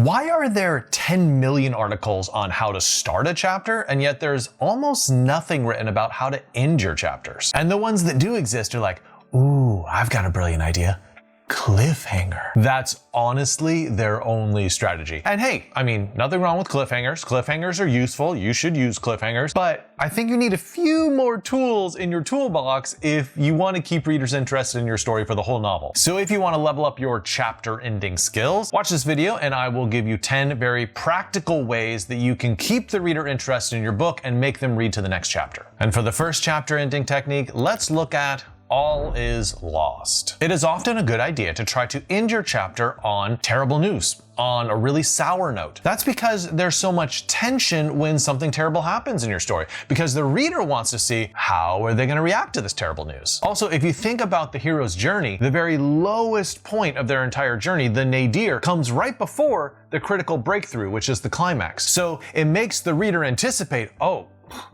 Why are there 10 million articles on how to start a chapter, and yet there's almost nothing written about how to end your chapters? And the ones that do exist are like, ooh, I've got a brilliant idea. Cliffhanger. That's honestly their only strategy. And hey, I mean, nothing wrong with cliffhangers. Cliffhangers are useful. You should use cliffhangers. But I think you need a few more tools in your toolbox if you want to keep readers interested in your story for the whole novel. So if you want to level up your chapter ending skills, watch this video and I will give you 10 very practical ways that you can keep the reader interested in your book and make them read to the next chapter. And for the first chapter ending technique, let's look at all is lost. It is often a good idea to try to end your chapter on terrible news, on a really sour note. That's because there's so much tension when something terrible happens in your story, because the reader wants to see how are they going to react to this terrible news. Also, if you think about the hero's journey, the very lowest point of their entire journey, the nadir, comes right before the critical breakthrough, which is the climax. So it makes the reader anticipate, oh,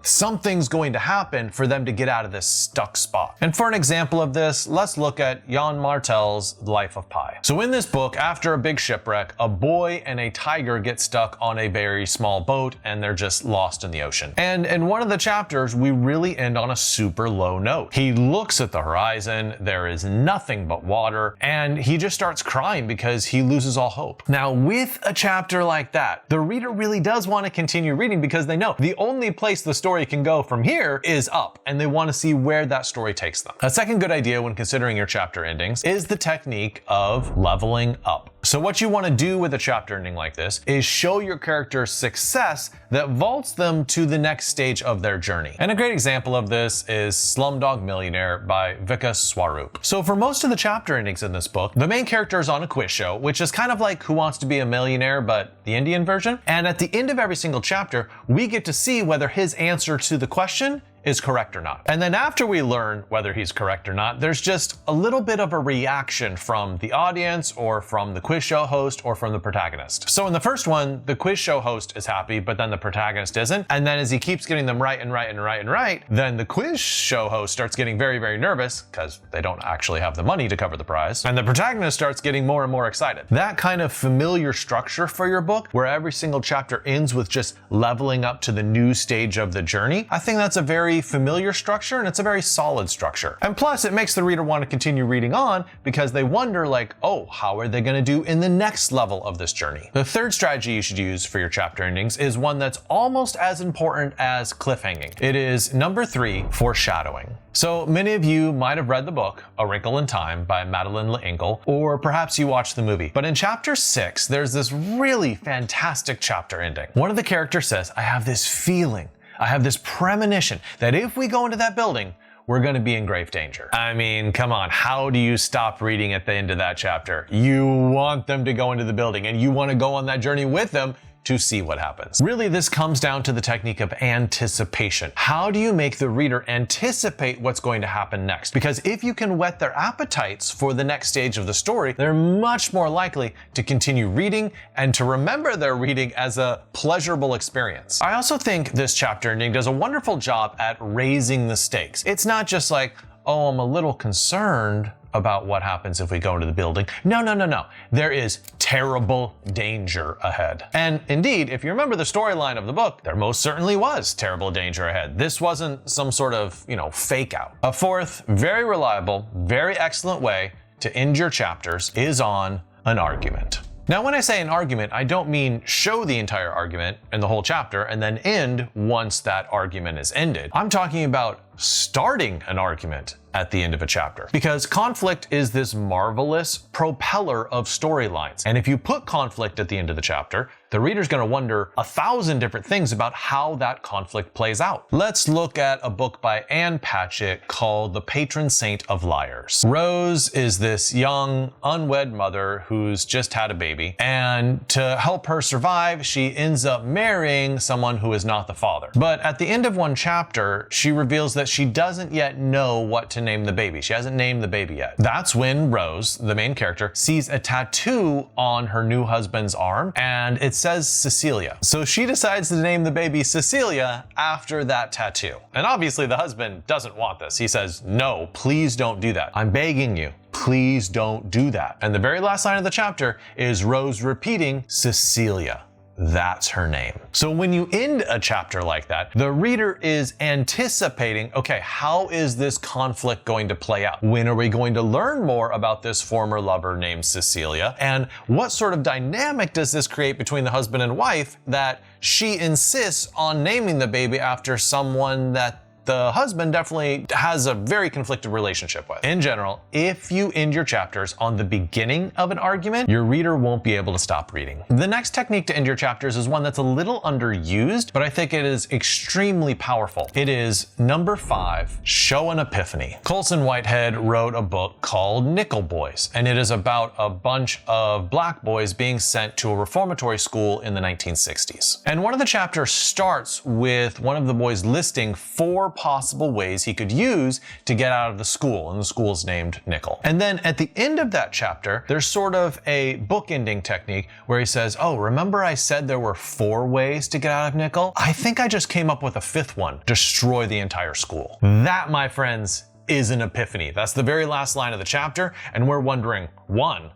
something's going to happen for them to get out of this stuck spot. And for an example of this, let's look at Jan Martel's Life of Pi. So in this book, after a big shipwreck, a boy and a tiger get stuck on a very small boat and they're just lost in the ocean. And in one of the chapters, we really end on a super low note. He looks at the horizon, there is nothing but water, and he just starts crying because he loses all hope. Now, with a chapter like that, the reader really does want to continue reading because they know the only place the story can go from here is up, and they want to see where that story takes them. A second good idea when considering your chapter endings is the technique of leveling up. So what you want to do with a chapter ending like this is show your characters success that vaults them to the next stage of their journey. And a great example of this is Slumdog Millionaire by Vikas Swaroop. So for most of the chapter endings in this book, the main character is on a quiz show, which is kind of like Who Wants to Be a Millionaire, but the Indian version. And at the end of every single chapter, we get to see whether his answer to the question is correct or not. And then after we learn whether he's correct or not, there's just a little bit of a reaction from the audience or from the quiz show host or from the protagonist. So in the first one, the quiz show host is happy, but then the protagonist isn't. And then as he keeps getting them right and right and right and right, then the quiz show host starts getting very, very nervous because they don't actually have the money to cover the prize. And the protagonist starts getting more and more excited. That kind of familiar structure for your book, where every single chapter ends with just leveling up to the new stage of the journey, I think that's a very familiar structure, and it's a very solid structure. And plus, it makes the reader want to continue reading on because they wonder like, oh, how are they going to do in the next level of this journey? The third strategy you should use for your chapter endings is one that's almost as important as cliffhanging. It is number 3, foreshadowing. So many of you might have read the book A Wrinkle in Time by Madeleine L'Engle, or perhaps you watched the movie. But in chapter 6, there's this really fantastic chapter ending. One of the characters says, I have this feeling, I have this premonition that if we go into that building, we're going to be in grave danger. I mean, come on, how do you stop reading at the end of that chapter? You want them to go into the building and you want to go on that journey with them to see what happens. Really, this comes down to the technique of anticipation. How do you make the reader anticipate what's going to happen next? Because if you can whet their appetites for the next stage of the story, they're much more likely to continue reading and to remember their reading as a pleasurable experience. I also think this chapter ending does a wonderful job at raising the stakes. It's not just like, oh, I'm a little concerned about what happens if we go into the building. No. There is terrible danger ahead. And indeed, if you remember the storyline of the book, there most certainly was terrible danger ahead. This wasn't some sort of, fake out. A fourth, very reliable, very excellent way to end your chapters is on an argument. Now, when I say an argument, I don't mean show the entire argument in the whole chapter and then end once that argument is ended. I'm talking about starting an argument at the end of a chapter. Because conflict is this marvelous propeller of storylines. And if you put conflict at the end of the chapter, the reader's going to wonder 1,000 different things about how that conflict plays out. Let's look at a book by Anne Patchett called The Patron Saint of Liars. Rose is this young, unwed mother who's just had a baby. And to help her survive, she ends up marrying someone who is not the father. But at the end of one chapter, she reveals that that she doesn't yet know what to name the baby. She hasn't named the baby yet. That's when Rose, the main character, sees a tattoo on her new husband's arm, and it says Cecilia. So she decides to name the baby Cecilia after that tattoo. And obviously the husband doesn't want this. He says, no, please don't do that. I'm begging you. Please don't do that. And the very last line of the chapter is Rose repeating Cecilia. That's her name. So when you end a chapter like that, the reader is anticipating, okay, how is this conflict going to play out? When are we going to learn more about this former lover named Cecilia? And what sort of dynamic does this create between the husband and wife that she insists on naming the baby after someone that the husband definitely has a very conflicted relationship with? In general, if you end your chapters on the beginning of an argument, your reader won't be able to stop reading. The next technique to end your chapters is one that's a little underused, but I think it is extremely powerful. It is number 5, show an epiphany. Colson Whitehead wrote a book called Nickel Boys, and it is about a bunch of black boys being sent to a reformatory school in the 1960s. And one of the chapters starts with one of the boys listing 4 possible ways he could use to get out of the school, and the school is named Nickel. And then at the end of that chapter, there's sort of a bookending technique where he says, oh, remember I said there were 4 ways to get out of Nickel? I think I just came up with a 5th one: destroy the entire school. That, my friends, is an epiphany. That's the very last line of the chapter, and we're wondering, 1,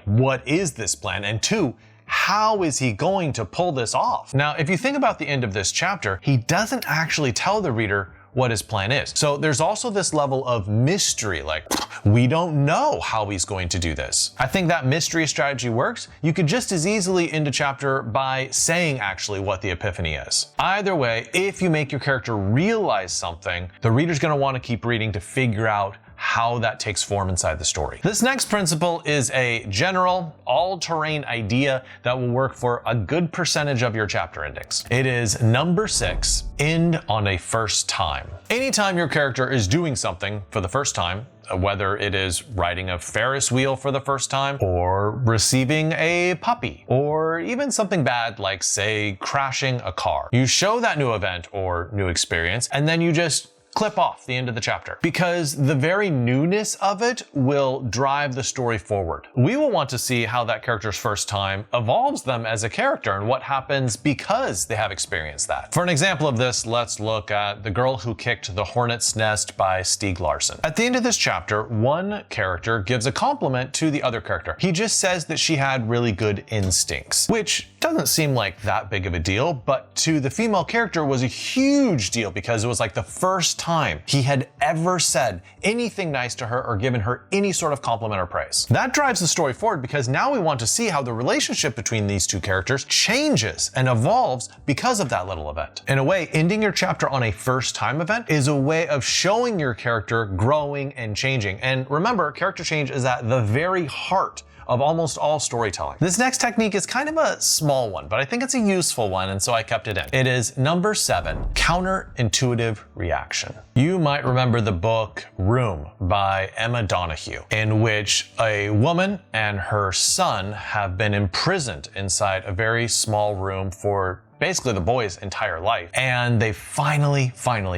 what is this plan? And 2, how is he going to pull this off? Now, if you think about the end of this chapter, he doesn't actually tell the reader what his plan is. So there's also this level of mystery, like, we don't know how he's going to do this. I think that mystery strategy works. You could just as easily end a chapter by saying actually what the epiphany is. Either way, if you make your character realize something, the reader's gonna want to keep reading to figure out how that takes form inside the story. This next principle is a general, all-terrain idea that will work for a good percentage of your chapter endings. It is number 6, end on a first time. Anytime your character is doing something for the first time, whether it is riding a Ferris wheel for the first time, or receiving a puppy, or even something bad like, say, crashing a car, you show that new event or new experience, and then you just clip off the end of the chapter, because the very newness of it will drive the story forward. We will want to see how that character's first time evolves them as a character and what happens because they have experienced that. For an example of this, let's look at The Girl Who Kicked the Hornet's Nest by Stieg Larsson. At the end of this chapter, one character gives a compliment to the other character. He just says that she had really good instincts, which doesn't seem like that big of a deal, but to the female character was a huge deal because it was like the first time he had ever said anything nice to her or given her any sort of compliment or praise. That drives the story forward because now we want to see how the relationship between these two characters changes and evolves because of that little event. In a way, ending your chapter on a first time event is a way of showing your character growing and changing. And remember, character change is at the very heart of almost all storytelling. This next technique is kind of a small one, but I think it's a useful one, and so I kept it in. It is number 7, counterintuitive reaction. You might remember the book Room by Emma Donoghue, in which a woman and her son have been imprisoned inside a very small room for basically the boy's entire life, and they finally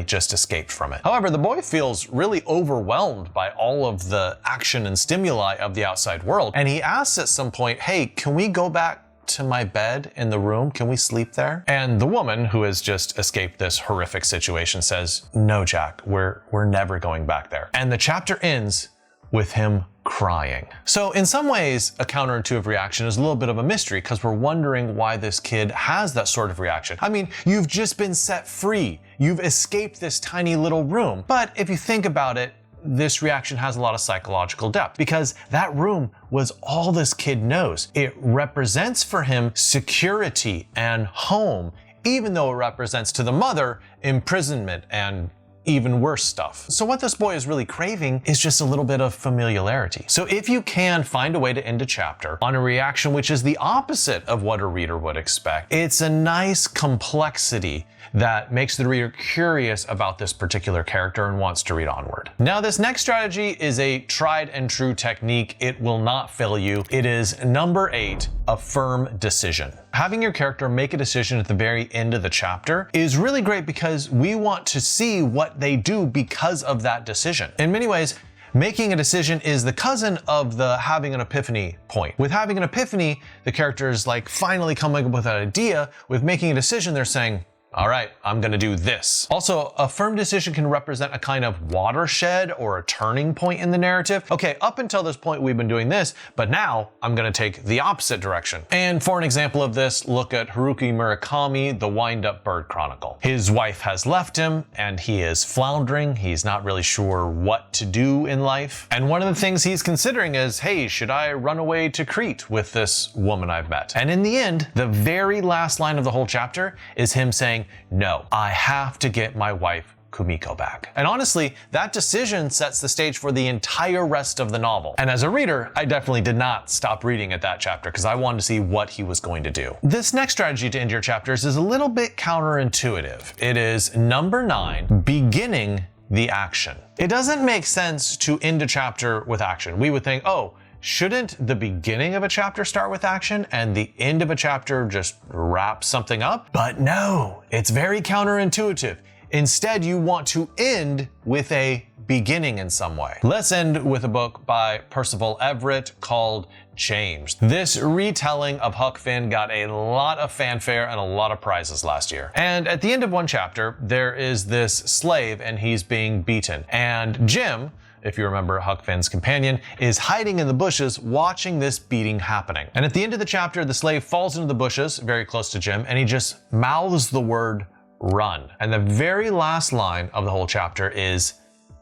just escaped from it. However, the boy feels really overwhelmed by all of the action and stimuli of the outside world, and he asks at some point, hey, can we go back to my bed in the room? Can we sleep there? And the woman, who has just escaped this horrific situation, says, no, Jack, we're never going back there. And the chapter ends with him crying. So in some ways, a counterintuitive reaction is a little bit of a mystery because we're wondering why this kid has that sort of reaction. I mean, you've just been set free. You've escaped this tiny little room. But if you think about it, this reaction has a lot of psychological depth because that room was all this kid knows. It represents for him security and home, even though it represents to the mother imprisonment and even worse stuff. So what this boy is really craving is just a little bit of familiarity. So if you can find a way to end a chapter on a reaction which is the opposite of what a reader would expect, it's a nice complexity that makes the reader curious about this particular character and wants to read onward. Now, this next strategy is a tried and true technique. It will not fail you. It is number 8, a firm decision. Having your character make a decision at the very end of the chapter is really great because we want to see what what they do because of that decision. In many ways, making a decision is the cousin of the having an epiphany point. With having an epiphany, the character is like finally coming up with an idea. With making a decision, they're saying, all right, I'm gonna do this. Also, a firm decision can represent a kind of watershed or a turning point in the narrative. Okay, up until this point, we've been doing this, but now I'm gonna take the opposite direction. And for an example of this, look at Haruki Murakami, The Wind-Up Bird Chronicle. His wife has left him and he is floundering. He's not really sure what to do in life. And one of the things he's considering is, hey, should I run away to Crete with this woman I've met? And in the end, the very last line of the whole chapter is him saying, no, I have to get my wife Kumiko back. And honestly, that decision sets the stage for the entire rest of the novel. And as a reader, I definitely did not stop reading at that chapter because I wanted to see what he was going to do. This next strategy to end your chapters is a little bit counterintuitive. It is number 9, beginning the action. It doesn't make sense to end a chapter with action. We would think, oh, shouldn't the beginning of a chapter start with action and the end of a chapter just wrap something up? But no, it's very counterintuitive. Instead, you want to end with a beginning in some way. Let's end with a book by Percival Everett called James. This retelling of Huck Finn got a lot of fanfare and a lot of prizes last year. And at the end of one chapter, there is this slave and he's being beaten. And Jim, if you remember Huck Finn's companion, is hiding in the bushes watching this beating happening. And at the end of the chapter, the slave falls into the bushes very close to Jim and he just mouths the word run. And the very last line of the whole chapter is,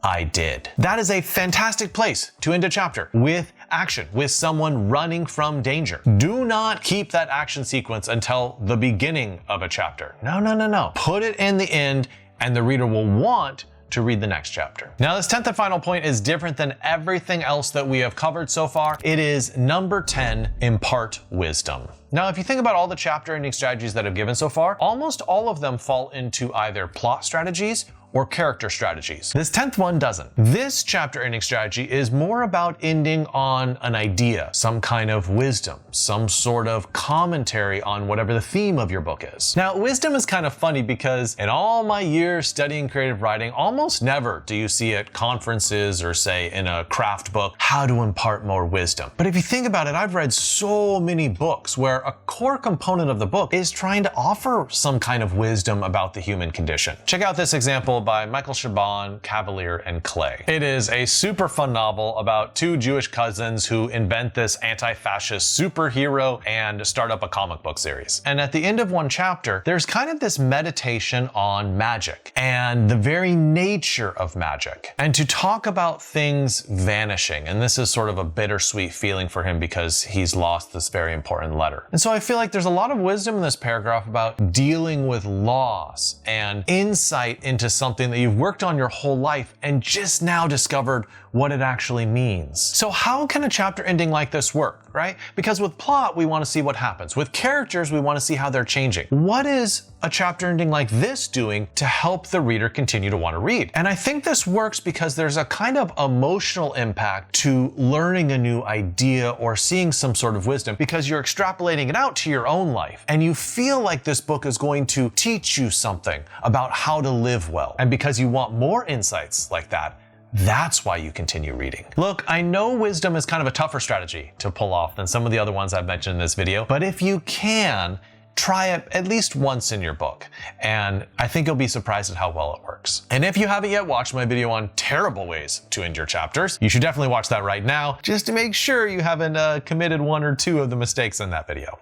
I did. That is a fantastic place to end a chapter, with action, with someone running from danger. Do not keep that action sequence until the beginning of a chapter. No. Put it in the end and the reader will want to read the next chapter. Now, this 10th and final point is different than everything else that we have covered so far. It is number 10, impart wisdom. Now, if you think about all the chapter ending strategies that I've given so far, almost all of them fall into either plot strategies or character strategies. This 10th one doesn't. This chapter ending strategy is more about ending on an idea, some kind of wisdom, some sort of commentary on whatever the theme of your book is. Now, wisdom is kind of funny because in all my years studying creative writing, almost never do you see at conferences or say in a craft book, how to impart more wisdom. But if you think about it, I've read so many books where a core component of the book is trying to offer some kind of wisdom about the human condition. Check out this example by Michael Chabon, Cavalier, and Clay. It is a super fun novel about two Jewish cousins who invent this anti-fascist superhero and start up a comic book series. And at the end of one chapter, there's kind of this meditation on magic and the very nature of magic, and to talk about things vanishing. And this is sort of a bittersweet feeling for him because he's lost this very important letter. And so I feel like there's a lot of wisdom in this paragraph about dealing with loss and insight into something that you've worked on your whole life and just now discovered what it actually means. So how can a chapter ending like this work, right? Because with plot, we want to see what happens. With characters, we want to see how they're changing. What is a chapter ending like this doing to help the reader continue to want to read? And I think this works because there's a kind of emotional impact to learning a new idea or seeing some sort of wisdom because you're extrapolating it out to your own life. And you feel like this book is going to teach you something about how to live well. And because you want more insights like that, that's why you continue reading. Look, I know wisdom is kind of a tougher strategy to pull off than some of the other ones I've mentioned in this video, but if you can, try it at least once in your book, and I think you'll be surprised at how well it works. And if you haven't yet watched my video on terrible ways to end your chapters, you should definitely watch that right now, just to make sure you haven't committed one or two of the mistakes in that video.